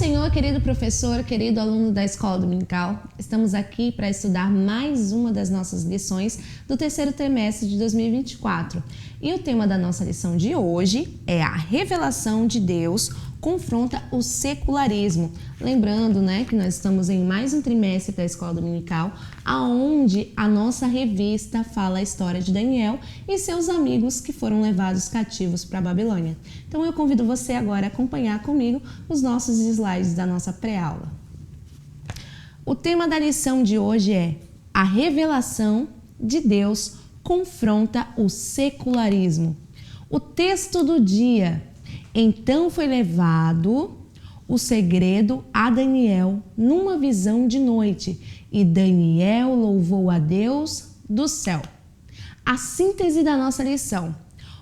Senhor, querido professor, querido aluno da Escola Dominical. Estamos aqui para estudar mais uma das nossas lições do terceiro trimestre de 2024. E o tema da nossa lição de hoje é a revelação de Deus confronta o secularismo. Lembrando, que nós estamos em mais um trimestre da Escola Dominical, aonde a nossa revista fala a história de Daniel e seus amigos que foram levados cativos para a Babilônia. Então eu convido você agora a acompanhar comigo os nossos slides da nossa pré-aula. O tema da lição de hoje é a revelação de Deus confronta o secularismo. O texto do dia: então foi levado o segredo a Daniel numa visão de noite, e Daniel louvou a Deus do céu. A síntese da nossa lição: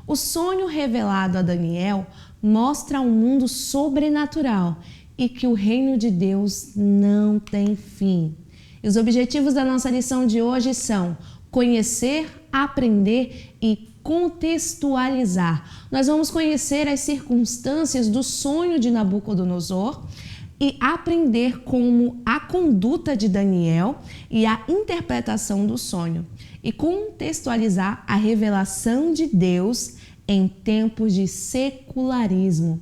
o sonho revelado a Daniel mostra um mundo sobrenatural e que o reino de Deus não tem fim. E os objetivos da nossa lição de hoje são conhecer, aprender e contextualizar. Nós vamos conhecer as circunstâncias do sonho de Nabucodonosor e aprender como a conduta de Daniel e a interpretação do sonho, e contextualizar a revelação de Deus em tempos de secularismo.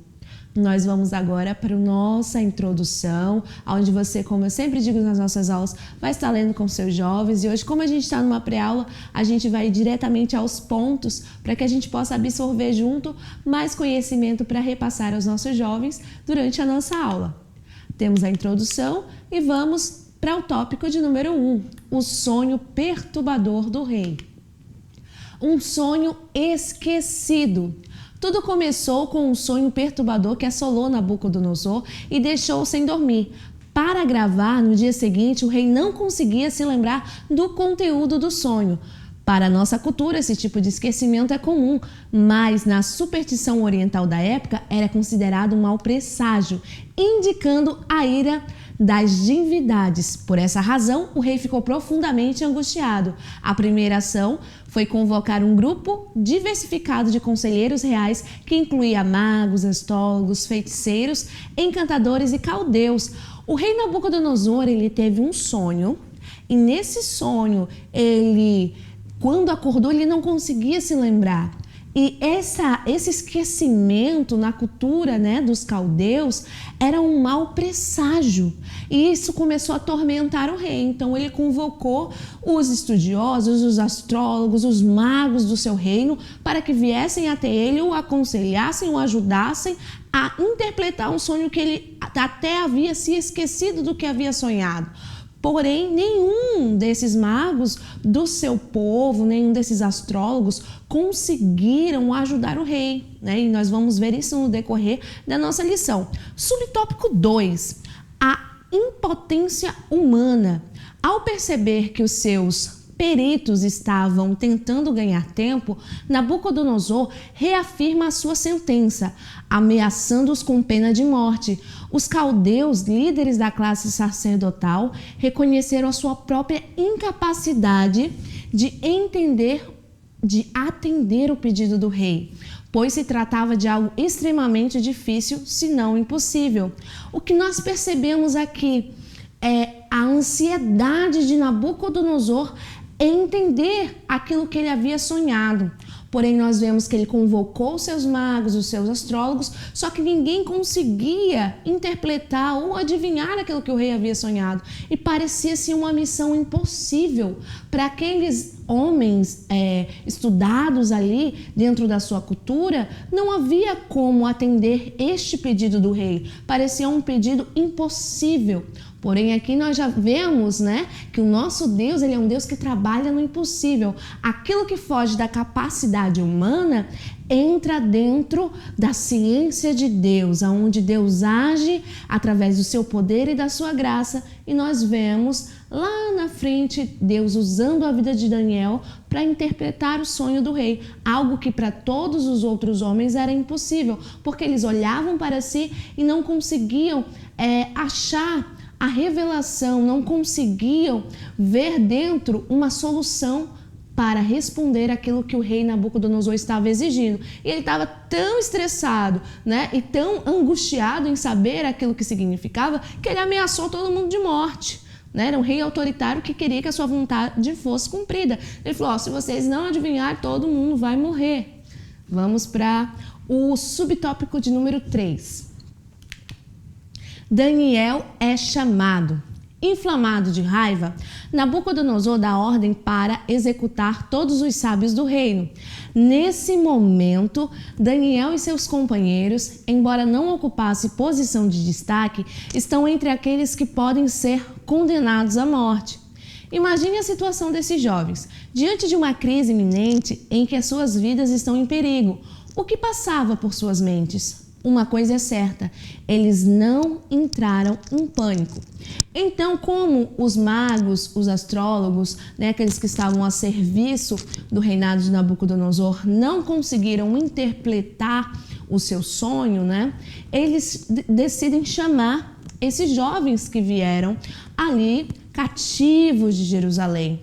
Nós vamos agora para a nossa introdução, onde você, como eu sempre digo nas nossas aulas, vai estar lendo com seus jovens. E hoje, como a gente está numa pré-aula, a gente vai diretamente aos pontos para que a gente possa absorver junto mais conhecimento para repassar aos nossos jovens durante a nossa aula. Temos a introdução e vamos para o tópico de número 1, o sonho perturbador do rei. Um sonho esquecido. Tudo começou com um sonho perturbador que assolou Nabucodonosor e deixou-o sem dormir. Para gravar, no dia seguinte, o rei não conseguia se lembrar do conteúdo do sonho. Para a nossa cultura, esse tipo de esquecimento é comum, mas na superstição oriental da época era considerado um mau presságio, indicando a ira das divindades. Por essa razão, o rei ficou profundamente angustiado. A primeira ação foi convocar um grupo diversificado de conselheiros reais que incluía magos, astrólogos, feiticeiros, encantadores e caldeus. O rei Nabucodonosor, ele teve um sonho, e nesse sonho, quando acordou, ele não conseguia se lembrar. E esse esquecimento na cultura dos caldeus era um mau presságio. E isso começou a atormentar o rei. Então ele convocou os estudiosos, os astrólogos, os magos do seu reino para que viessem até ele, o aconselhassem, o ajudassem a interpretar um sonho que ele até havia se esquecido do que havia sonhado. Porém, nenhum desses magos do seu povo, nenhum desses astrólogos conseguiram ajudar o rei, E nós vamos ver isso no decorrer da nossa lição. Subtópico 2, a impotência humana. Ao perceber que os seus peritos estavam tentando ganhar tempo, Nabucodonosor reafirma a sua sentença, ameaçando-os com pena de morte. Os caldeus, líderes da classe sacerdotal, reconheceram a sua própria incapacidade de atender o pedido do rei, pois se tratava de algo extremamente difícil, se não impossível. O que nós percebemos aqui é a ansiedade de Nabucodonosor em entender aquilo que ele havia sonhado. Porém, nós vemos que ele convocou os seus magos, os seus astrólogos, só que ninguém conseguia interpretar ou adivinhar aquilo que o rei havia sonhado. E parecia-se uma missão impossível para aqueles homens estudados ali dentro da sua cultura. Não havia como atender este pedido do rei. Parecia um pedido impossível. Porém, aqui nós já vemos, que o nosso Deus, ele é um Deus que trabalha no impossível. Aquilo que foge da capacidade humana entra dentro da ciência de Deus, onde Deus age através do seu poder e da sua graça. E nós vemos lá na frente Deus usando a vida de Daniel para interpretar o sonho do rei, algo que para todos os outros homens era impossível, porque eles olhavam para si e não conseguiam achar a revelação, não conseguiam ver dentro uma solução para responder aquilo que o rei Nabucodonosor estava exigindo. E ele estava tão estressado, né, e tão angustiado em saber aquilo que significava, que ele ameaçou todo mundo de morte. Né? Era um rei autoritário que queria que a sua vontade fosse cumprida. Ele falou, se vocês não adivinharem, todo mundo vai morrer. Vamos para o subtópico de número 3. Daniel é chamado. Inflamado de raiva, Nabucodonosor dá ordem para executar todos os sábios do reino. Nesse momento, Daniel e seus companheiros, embora não ocupassem posição de destaque, estão entre aqueles que podem ser condenados à morte. Imagine a situação desses jovens, diante de uma crise iminente em que as suas vidas estão em perigo. O que passava por suas mentes? Uma coisa é certa, eles não entraram em pânico. Então, como os magos, os astrólogos, né, aqueles que estavam a serviço do reinado de Nabucodonosor, não conseguiram interpretar o seu sonho, né, eles decidem chamar esses jovens que vieram ali cativos de Jerusalém.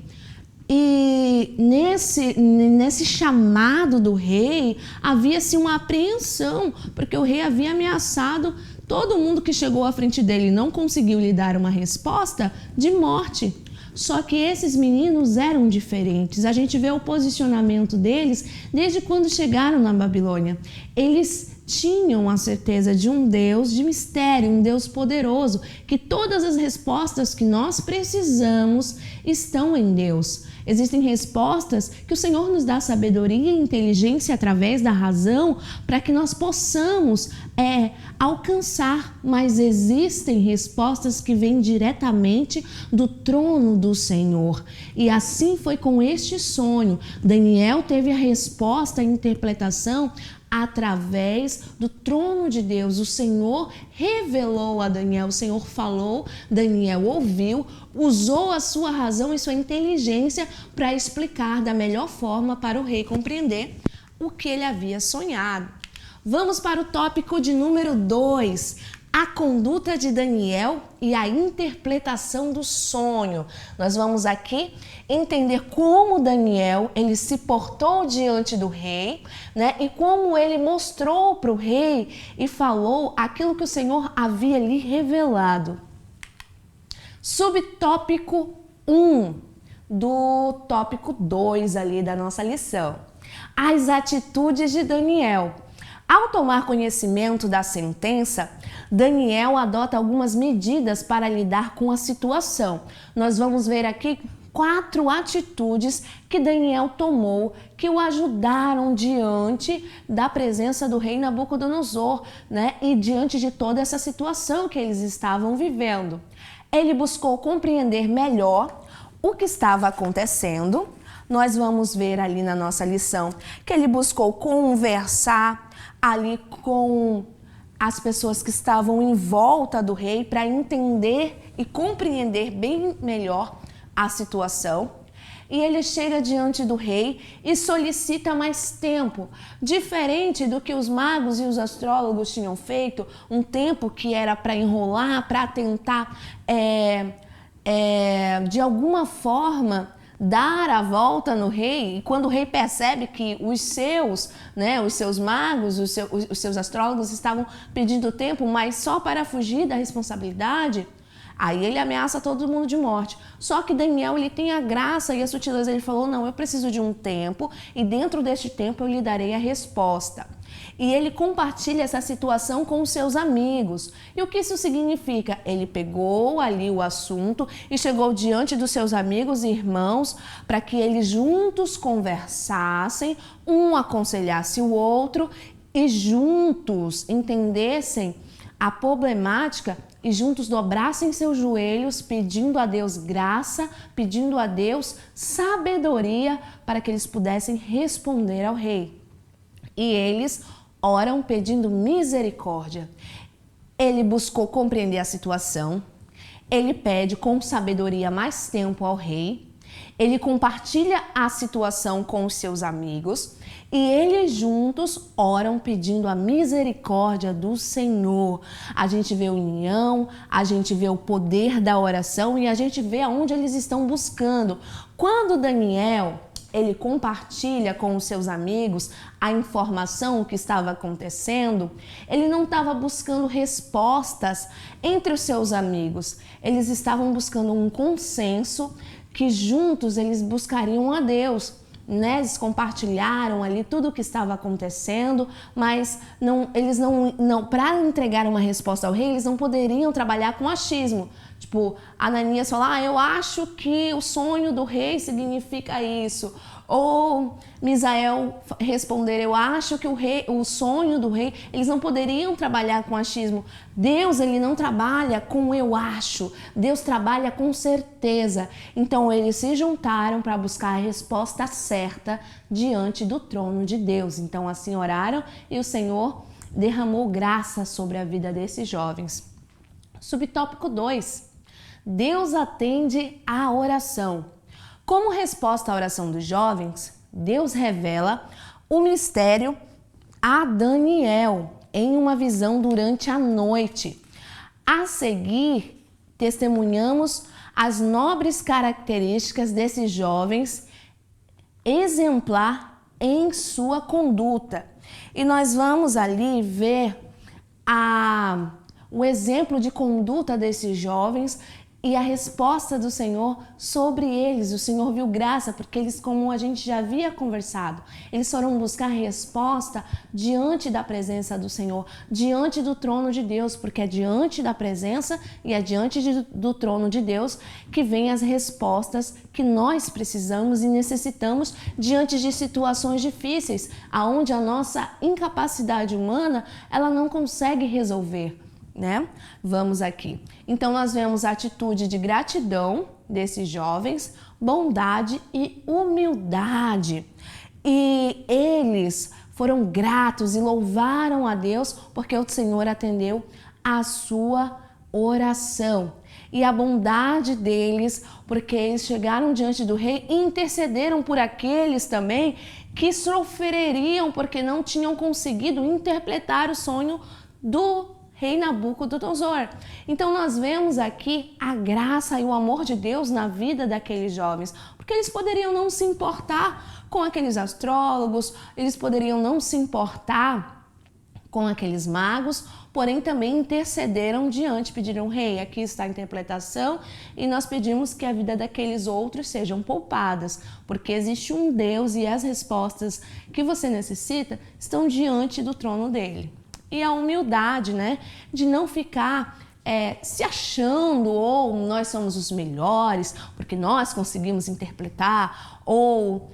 E nesse chamado do rei, havia-se uma apreensão, porque o rei havia ameaçado todo mundo que chegou à frente dele e não conseguiu lhe dar uma resposta de morte. Só que esses meninos eram diferentes. A gente vê o posicionamento deles desde quando chegaram na Babilônia. Eles tinham a certeza de um Deus de mistério, um Deus poderoso, que todas as respostas que nós precisamos estão em Deus. Existem respostas que o Senhor nos dá sabedoria e inteligência através da razão para que nós possamos alcançar, mas existem respostas que vêm diretamente do trono do Senhor. E assim foi com este sonho. Daniel teve a resposta, a interpretação através do trono de Deus. O Senhor revelou a Daniel, o Senhor falou, Daniel ouviu, usou a sua razão e sua inteligência para explicar da melhor forma para o rei compreender o que ele havia sonhado. Vamos para o tópico de número 2. A conduta de Daniel e a interpretação do sonho. Nós vamos aqui entender como Daniel ele se portou diante do rei, né? E como ele mostrou para o rei e falou aquilo que o Senhor havia lhe revelado. Subtópico 1 do tópico 2 ali da nossa lição. As atitudes de Daniel. Ao tomar conhecimento da sentença, Daniel adota algumas medidas para lidar com a situação. Nós vamos ver aqui 4 atitudes que Daniel tomou que o ajudaram diante da presença do rei Nabucodonosor, né? E diante de toda essa situação que eles estavam vivendo. Ele buscou compreender melhor o que estava acontecendo. Nós vamos ver ali na nossa lição que ele buscou conversar ali com as pessoas que estavam em volta do rei para entender e compreender bem melhor a situação. E ele chega diante do rei e solicita mais tempo, diferente do que os magos e os astrólogos tinham feito, um tempo que era para enrolar, para tentar de alguma forma dar a volta no rei. E quando o rei percebe que os seus magos, os seus astrólogos estavam pedindo tempo, mas só para fugir da responsabilidade, aí ele ameaça todo mundo de morte. Só que Daniel ele tem a graça e a sutileza. Ele falou, não, eu preciso de um tempo e dentro deste tempo eu lhe darei a resposta. E ele compartilha essa situação com os seus amigos. E o que isso significa? Ele pegou ali o assunto e chegou diante dos seus amigos e irmãos para que eles juntos conversassem, um aconselhasse o outro e juntos entendessem a problemática e juntos dobrassem seus joelhos, pedindo a Deus graça, pedindo a Deus sabedoria para que eles pudessem responder ao rei. E eles oram pedindo misericórdia. Ele buscou compreender a situação, ele pede com sabedoria mais tempo ao rei, ele compartilha a situação com os seus amigos e eles juntos oram pedindo a misericórdia do Senhor. A gente vê a união, a gente vê o poder da oração e a gente vê aonde eles estão buscando. Quando Daniel ele compartilha com os seus amigos a informação o que estava acontecendo, ele não estava buscando respostas entre os seus amigos. Eles estavam buscando um consenso que juntos eles buscariam a Deus. Né? Eles compartilharam ali tudo o que estava acontecendo, mas eles não para entregar uma resposta ao rei, eles não poderiam trabalhar com achismo. Tipo, Ananias falar, eu acho que o sonho do rei significa isso. Ou Misael responder, eu acho que o sonho do rei, eles não poderiam trabalhar com achismo. Deus, ele não trabalha com eu acho, Deus trabalha com certeza. Então eles se juntaram para buscar a resposta certa diante do trono de Deus. Então assim oraram e o Senhor derramou graça sobre a vida desses jovens. Subtópico 2. Deus atende à oração. Como resposta à oração dos jovens, Deus revela o mistério a Daniel em uma visão durante a noite. A seguir, testemunhamos as nobres características desses jovens, exemplar em sua conduta. E nós vamos ali ver o exemplo de conduta desses jovens e a resposta do Senhor sobre eles. O Senhor viu graça, porque eles, como a gente já havia conversado, eles foram buscar resposta diante da presença do Senhor, diante do trono de Deus, porque é diante da presença e é diante do trono de Deus que vem as respostas que nós precisamos e necessitamos diante de situações difíceis, aonde a nossa incapacidade humana, ela não consegue resolver. Né? Vamos aqui. Então nós vemos a atitude de gratidão desses jovens, bondade e humildade. E eles foram gratos e louvaram a Deus porque o Senhor atendeu a sua oração. E a bondade deles, porque eles chegaram diante do rei e intercederam por aqueles também que sofreriam porque não tinham conseguido interpretar o sonho do rei Nabucodonosor. Então nós vemos aqui a graça e o amor de Deus na vida daqueles jovens, porque eles poderiam não se importar com aqueles astrólogos, eles poderiam não se importar com aqueles magos, porém também intercederam diante, pediram, rei, aqui está a interpretação e nós pedimos que a vida daqueles outros sejam poupadas, porque existe um Deus e as respostas que você necessita estão diante do trono dele. E a humildade, né, de não ficar se achando, ou nós somos os melhores, porque nós conseguimos interpretar, ou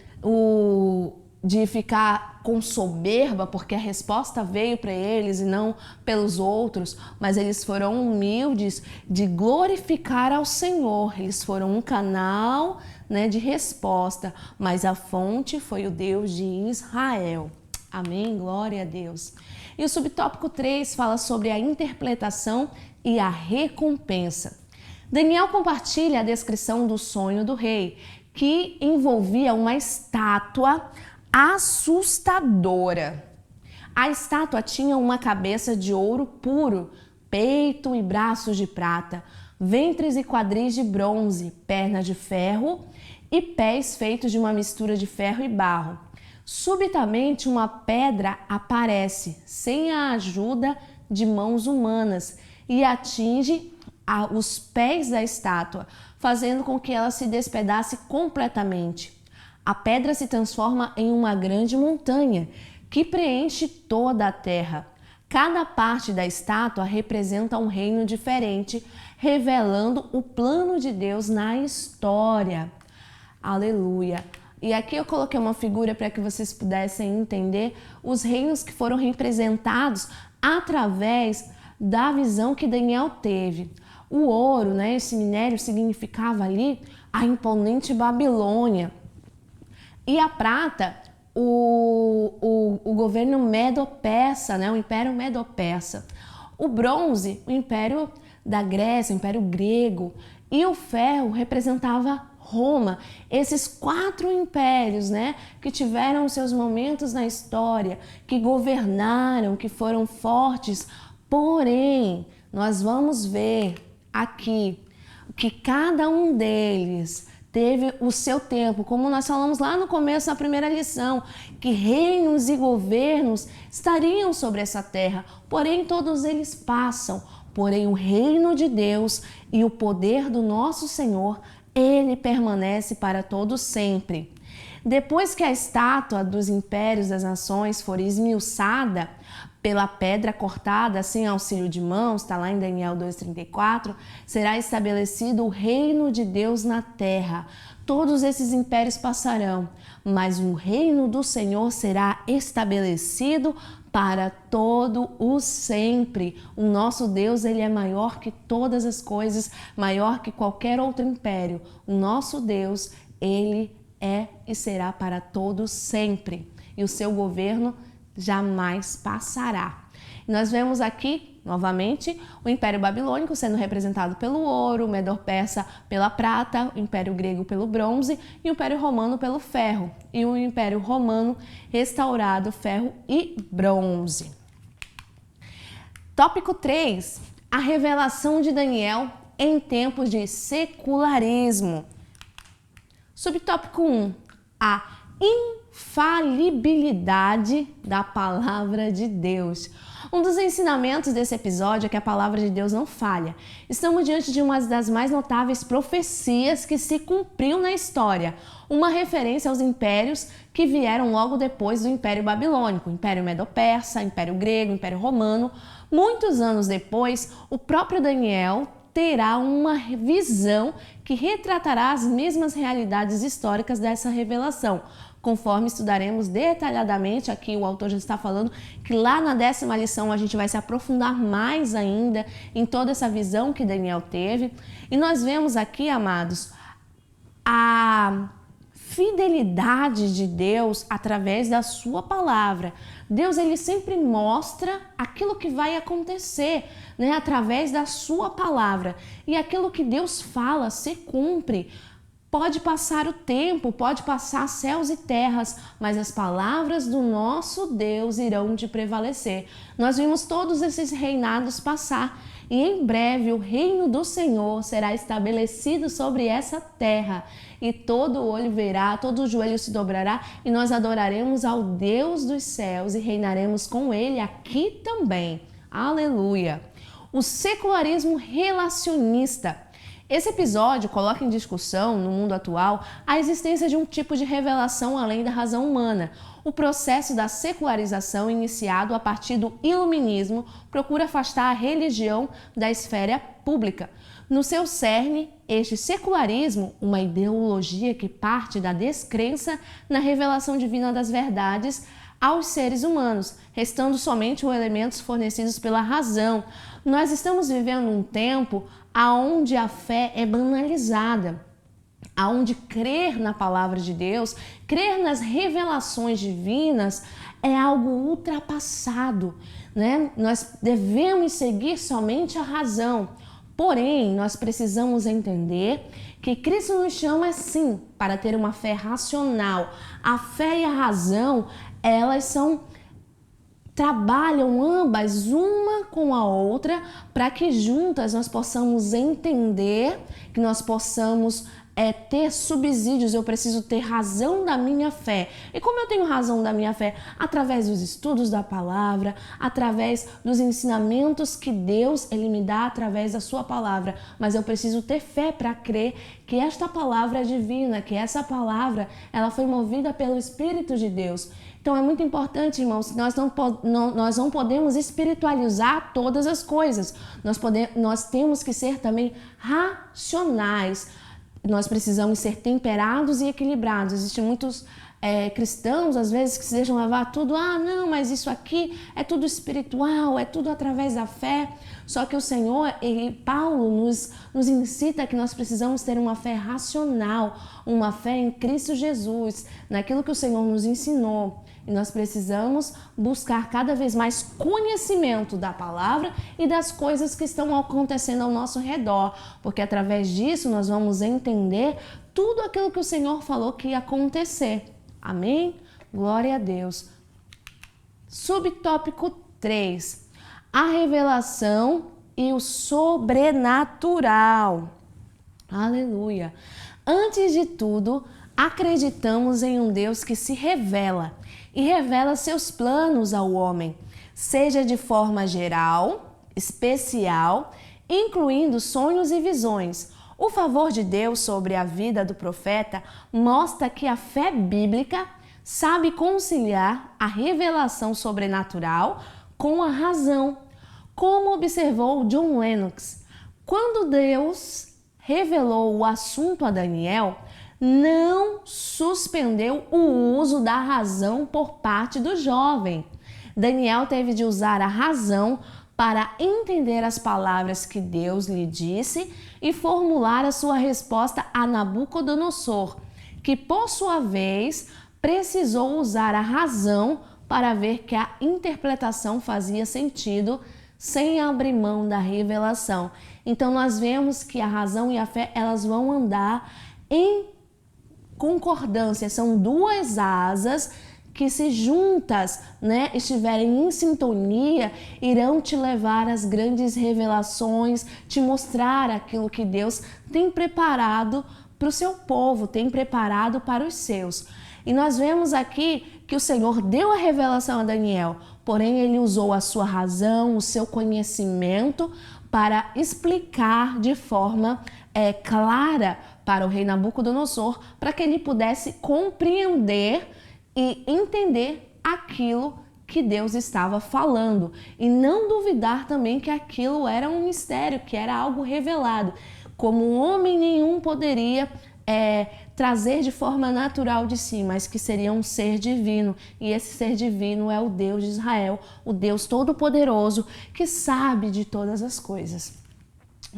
de ficar com soberba, porque a resposta veio para eles e não pelos outros, mas eles foram humildes de glorificar ao Senhor, eles foram um canal, né, de resposta, mas a fonte foi o Deus de Israel. Amém? Glória a Deus. E o subtópico 3 fala sobre a interpretação e a recompensa. Daniel compartilha a descrição do sonho do rei, que envolvia uma estátua assustadora. A estátua tinha uma cabeça de ouro puro, peito e braços de prata, ventres e quadris de bronze, pernas de ferro e pés feitos de uma mistura de ferro e barro. Subitamente uma pedra aparece, sem a ajuda de mãos humanas, e atinge os pés da estátua, fazendo com que ela se despedace completamente. A pedra se transforma em uma grande montanha, que preenche toda a terra. Cada parte da estátua representa um reino diferente, revelando o plano de Deus na história. Aleluia! E aqui eu coloquei uma figura para que vocês pudessem entender os reinos que foram representados através da visão que Daniel teve. O ouro, né, esse minério, significava ali a imponente Babilônia. E a prata, o governo Medo-Persa, né, o Império Medo-Persa. O bronze, o Império da Grécia, o Império Grego. E o ferro representava Roma. Esses 4 impérios, né, que tiveram seus momentos na história, que governaram, que foram fortes. Porém, nós vamos ver aqui que cada um deles teve o seu tempo, como nós falamos lá no começo da primeira lição, que reinos e governos estariam sobre essa terra, porém todos eles passam, porém o reino de Deus e o poder do nosso Senhor, ele permanece para todos sempre. Depois que a estátua dos impérios das nações for esmiuçada pela pedra cortada sem auxílio de mãos, está lá em Daniel 2,34, será estabelecido o reino de Deus na terra. Todos esses impérios passarão, mas o reino do Senhor será estabelecido para todo o sempre. O nosso Deus, ele é maior que todas as coisas, maior que qualquer outro império. O nosso Deus, ele é e será para todos sempre. E o seu governo jamais passará. Nós vemos aqui, novamente, o Império Babilônico sendo representado pelo ouro, o Medo-Persa pela prata, o Império Grego pelo bronze e o Império Romano pelo ferro. E o Império Romano restaurado, ferro e bronze. Tópico 3. A revelação de Daniel em tempos de secularismo. Subtópico 1. A infalibilidade da palavra de Deus. Um dos ensinamentos desse episódio é que a palavra de Deus não falha. Estamos diante de uma das mais notáveis profecias que se cumpriu na história. Uma referência aos impérios que vieram logo depois do Império Babilônico, Império Medo-Persa, Império Grego, Império Romano. Muitos anos depois, o próprio Daniel terá uma visão que retratará as mesmas realidades históricas dessa revelação. Conforme estudaremos detalhadamente, aqui o autor já está falando que lá na 10ª lição a gente vai se aprofundar mais ainda em toda essa visão que Daniel teve. E nós vemos aqui, amados, a fidelidade de Deus através da sua palavra. Deus, ele sempre mostra aquilo que vai acontecer, né, através da sua palavra. E aquilo que Deus fala se cumpre. Pode passar o tempo, pode passar céus e terras, mas as palavras do nosso Deus irão de prevalecer. Nós vimos todos esses reinados passar e em breve o reino do Senhor será estabelecido sobre essa terra e todo olho verá, todo joelho se dobrará e nós adoraremos ao Deus dos céus e reinaremos com ele aqui também. Aleluia! O secularismo relacionista. Esse episódio coloca em discussão, no mundo atual, a existência de um tipo de revelação além da razão humana. O processo da secularização, iniciado a partir do iluminismo, procura afastar a religião da esfera pública. No seu cerne, este secularismo, uma ideologia que parte da descrença na revelação divina das verdades aos seres humanos, restando somente os elementos fornecidos pela razão. Nós estamos vivendo um tempo onde a fé é banalizada, onde crer na palavra de Deus, crer nas revelações divinas é algo ultrapassado, né? Nós devemos seguir somente a razão. Porém, nós precisamos entender que Cristo nos chama sim para ter uma fé racional. A fé e a razão, elas trabalham ambas uma com a outra para que juntas nós possamos entender, que nós possamos ter subsídios. Eu preciso ter razão da minha fé. E como eu tenho razão da minha fé? Através dos estudos da palavra, através dos ensinamentos que Deus ele me dá através da sua palavra. Mas eu preciso ter fé para crer que esta palavra é divina, que essa palavra ela foi movida pelo Espírito de Deus. Então é muito importante, irmãos, que nós não podemos espiritualizar todas as coisas. Nós temos que ser também racionais. Nós precisamos ser temperados e equilibrados. Existem muitos cristãos, às vezes, que se deixam levar tudo, não, mas isso aqui é tudo espiritual, é tudo através da fé. Só que o Senhor e Paulo nos incita que nós precisamos ter uma fé racional, uma fé em Cristo Jesus, naquilo que o Senhor nos ensinou. E nós precisamos buscar cada vez mais conhecimento da palavra e das coisas que estão acontecendo ao nosso redor, porque através disso nós vamos entender tudo aquilo que o Senhor falou que ia acontecer. Amém? Glória a Deus. Subtópico 3. A revelação e o sobrenatural. Aleluia. Antes de tudo, acreditamos em um Deus que se revela e revela seus planos ao homem, seja de forma geral, especial, incluindo sonhos e visões. O favor de Deus sobre a vida do profeta mostra que a fé bíblica sabe conciliar a revelação sobrenatural com a razão, como observou John Lennox. Quando Deus revelou o assunto a Daniel, não suspendeu o uso da razão por parte do jovem. Daniel teve de usar a razão para entender as palavras que Deus lhe disse e formular a sua resposta a Nabucodonosor, que por sua vez precisou usar a razão para ver que a interpretação fazia sentido sem abrir mão da revelação. Então nós vemos que a razão e a fé, elas vão andar em concordância, são duas asas que se juntas, estiverem em sintonia, irão te levar às grandes revelações, te mostrar aquilo que Deus tem preparado para o seu povo, tem preparado para os seus. E nós vemos aqui que o Senhor deu a revelação a Daniel, porém ele usou a sua razão, o seu conhecimento para explicar de forma clara para o rei Nabucodonosor, para que ele pudesse compreender e entender aquilo que Deus estava falando e não duvidar também que aquilo era um mistério, que era algo revelado, como homem nenhum poderia trazer de forma natural de si, mas que seria um ser divino, e esse ser divino é o Deus de Israel, o Deus Todo-Poderoso, que sabe de todas as coisas.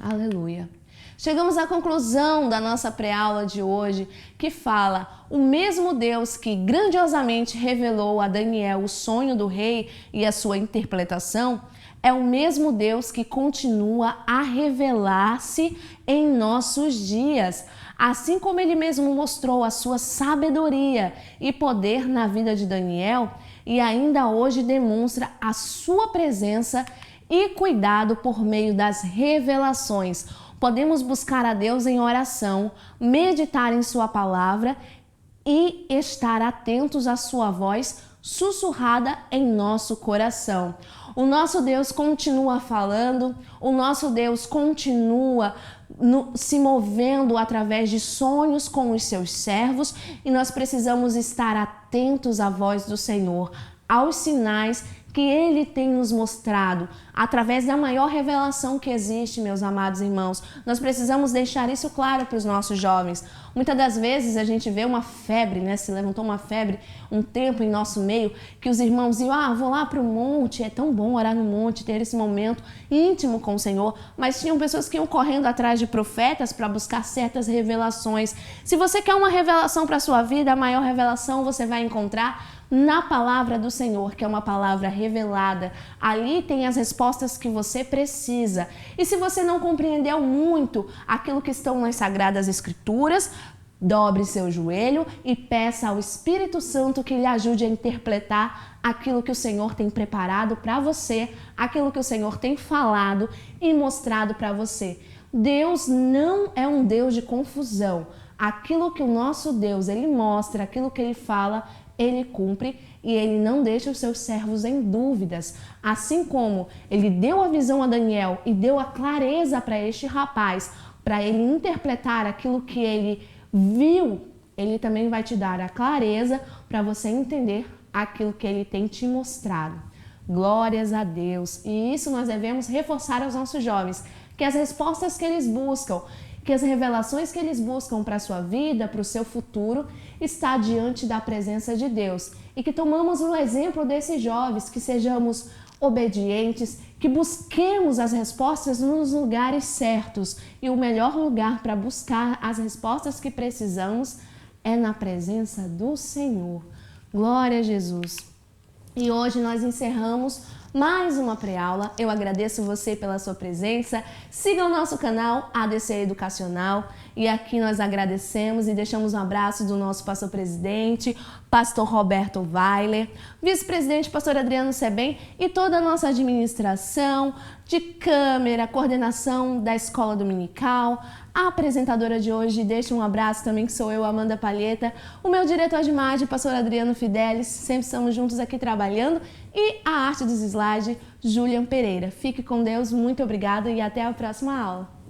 Aleluia! Chegamos à conclusão da nossa pré-aula de hoje, que fala: o mesmo Deus que grandiosamente revelou a Daniel o sonho do rei e a sua interpretação, é o mesmo Deus que continua a revelar-se em nossos dias, assim como ele mesmo mostrou a sua sabedoria e poder na vida de Daniel, e ainda hoje demonstra a sua presença e cuidado por meio das revelações. Podemos buscar a Deus em oração, meditar em sua palavra e estar atentos à sua voz sussurrada em nosso coração. O nosso Deus continua falando, o nosso Deus continua se movendo através de sonhos com os seus servos, e nós precisamos estar atentos à voz do Senhor, aos sinais que Ele tem nos mostrado, através da maior revelação que existe, meus amados irmãos. Nós precisamos deixar isso claro para os nossos jovens. Muitas das vezes a gente vê uma febre, se levantou uma febre um tempo em nosso meio, que os irmãos iam, vou lá para o monte, é tão bom orar no monte, ter esse momento íntimo com o Senhor, mas tinham pessoas que iam correndo atrás de profetas para buscar certas revelações. Se você quer uma revelação para a sua vida, a maior revelação você vai encontrar na palavra do Senhor, que é uma palavra revelada. Ali tem as respostas que você precisa. E se você não compreendeu muito aquilo que estão nas Sagradas Escrituras, dobre seu joelho e peça ao Espírito Santo que lhe ajude a interpretar aquilo que o Senhor tem preparado para você, aquilo que o Senhor tem falado e mostrado para você. Deus não é um Deus de confusão. Aquilo que o nosso Deus, Ele mostra, aquilo que Ele fala, Ele cumpre, e Ele não deixa os seus servos em dúvidas. Assim como Ele deu a visão a Daniel e deu a clareza para este rapaz, para ele interpretar aquilo que ele viu, Ele também vai te dar a clareza para você entender aquilo que Ele tem te mostrado. Glórias a Deus! E isso nós devemos reforçar aos nossos jovens, que as respostas que eles buscam, que as revelações que eles buscam para a sua vida, para o seu futuro, está diante da presença de Deus. E que tomamos o exemplo desses jovens, que sejamos obedientes, que busquemos as respostas nos lugares certos. E o melhor lugar para buscar as respostas que precisamos é na presença do Senhor. Glória a Jesus! E hoje nós encerramos mais uma pré-aula. Eu agradeço você pela sua presença. Siga o nosso canal ADC Educacional. E aqui nós agradecemos e deixamos um abraço do nosso pastor-presidente, pastor Roberto Weiler, vice-presidente, pastor Adriano Sebem, e toda a nossa administração, de câmera, coordenação da escola dominical. A apresentadora de hoje deixa um abraço também, que sou eu, Amanda Palheta. O meu diretor de imagem, pastor Adriano Fidelis, sempre estamos juntos aqui trabalhando. E a arte dos slides, Julian Pereira. Fique com Deus, muito obrigada e até a próxima aula.